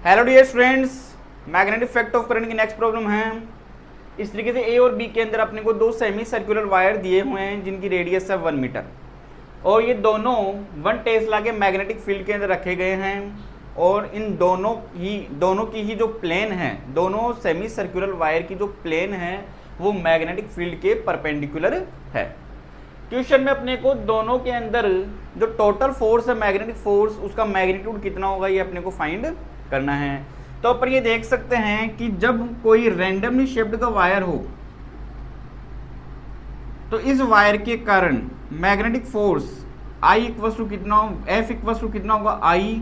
Hello dear students, magnetic effect of current की next problem है। इस तरीके से ए और बी के अंदर अपने को दो सेमी सर्कुलर वायर दिए हुए हैं जिनकी रेडियस है 1 मीटर और ये दोनों 1 टेस्ला के मैग्नेटिक फील्ड के अंदर रखे गए हैं और इन दोनों की ही जो प्लेन है, दोनों सेमी सर्कुलर वायर की जो प्लेन है वो मैग्नेटिक फील्ड के परपेंडिकुलर है। क्वेश्चन में अपने को दोनों के अंदर जो टोटल फोर्स है मैग्नेटिक फोर्स, उसका मैग्नीट्यूड कितना होगा ये अपने को फाइंड करना है। तो अपन ये देख सकते हैं कि जब कोई रैंडमली शेप्ड का वायर हो तो इस वायर के कारण magnetic force I equals to कितना, F इक्वल्स टू कितना होगा, I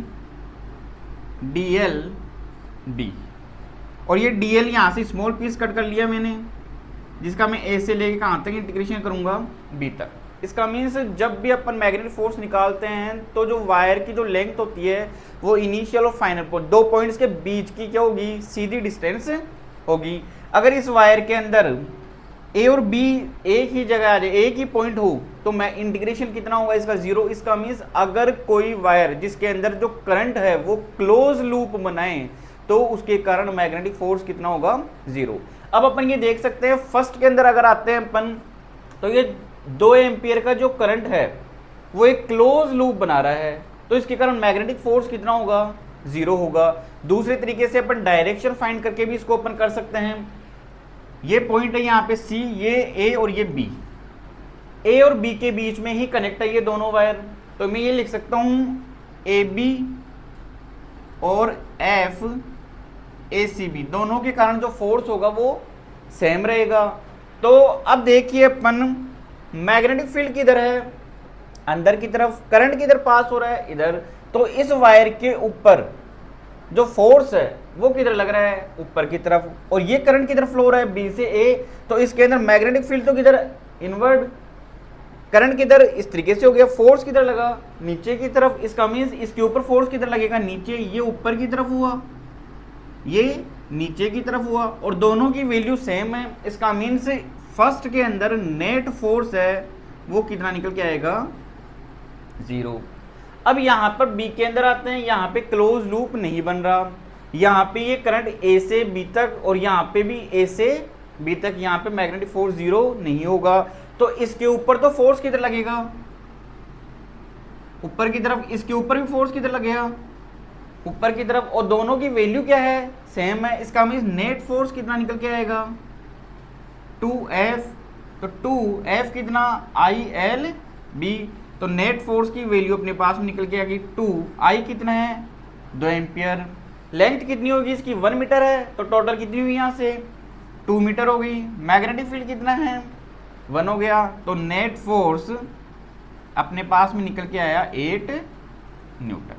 dl d। और ये dl यहाँ से स्मॉल पीस कट कर लिया मैंने, जिसका मैं A से लेके कहाँ तक इंटीग्रेशन करूंगा, B तक। इसका मीन्स जब भी अपन मैग्नेटिक फोर्स निकालते हैं तो जो वायर की जो लेंथ होती है वो इनिशियल और फाइनल पॉइंट, दो पॉइंट्स के बीच की क्या होगी, सीधी डिस्टेंस होगी। अगर इस वायर के अंदर A और B एक ही जगह आ जाए, एक ही पॉइंट हो, तो मैं इंटीग्रेशन कितना होगा इसका, 0। इसका मीन्स अगर कोई वायर जिसके अंदर जो करंट है वो क्लोज लूप बनाए तो उसके कारण मैग्नेटिक फोर्स कितना होगा, 0। अब अपन ये देख सकते हैं फर्स्ट के अंदर अगर आते हैं अपन, तो ये 2 एम्पियर का जो करंट है वो एक क्लोज लूप बना रहा है, तो इसके कारण मैग्नेटिक फोर्स कितना होगा, 0 होगा। दूसरे तरीके से अपन डायरेक्शन फाइंड करके भी इसको अपन कर सकते हैं। ये पॉइंट है यहाँ पे C, ये A और ये B, A और B के बीच में ही कनेक्ट है ये दोनों वायर, तो मैं ये लिख सकता हूँ AB और FACB, दोनों के कारण जो फोर्स होगा वो सेम रहेगा। तो अब देखिए अपन मैग्नेटिक फील्ड किधर है, अंदर की तरफ, करंट किधर पास हो रहा है, इधर। तो इस वायर के ऊपर जो फोर्स है वो किधर लग रहा है, ऊपर की तरफ, और ये करंट किधर फ्लो हो रहा है, B से A। तो इसके अंदर मैग्नेटिक फील्ड तो किधर, इनवर्ड, करंट किधर, इस तरीके से हो गया। फोर्स किधर लगा, नीचे की तरफ। इसका मीन्स इसके ऊपर फोर्स किधर लगेगा, नीचे। ये ऊपर की तरफ हुआ, ये नीचे की तरफ हुआ, और दोनों की वैल्यू सेम है। इसका मीन्स फर्स्ट के अंदर नेट फोर्स है वो कितना निकल के आएगा, 0। अब यहाँ पर B के अंदर आते हैं, यहाँ पे क्लोज लूप नहीं बन रहा, यहाँ पे ये करंट A से B तक और यहाँ पे भी A से B तक, यहाँ पे मैग्नेटिक फोर्स 0 नहीं होगा। तो इसके ऊपर तो फोर्स किधर लगेगा, ऊपर की तरफ। इसके ऊपर भी फोर्स किधर लगेगा, ऊपर की तरफ, और दोनों की वैल्यू क्या है, सेम है। इसका मीन्स नेट फोर्स कितना निकल के आएगा, 2F। तो 2F कितना, ILB। तो नेट फोर्स की वैल्यू अपने पास में निकल के आ गई 2, I कितना है, 2 एम्पियर। लेंथ कितनी होगी इसकी, 1 मीटर है, तो टोटल कितनी हुई यहाँ से, 2 मीटर हो गई। मैग्नेटिक फील्ड कितना है, 1 हो गया। तो नेट फोर्स अपने पास में निकल के आया 8 न्यूटन।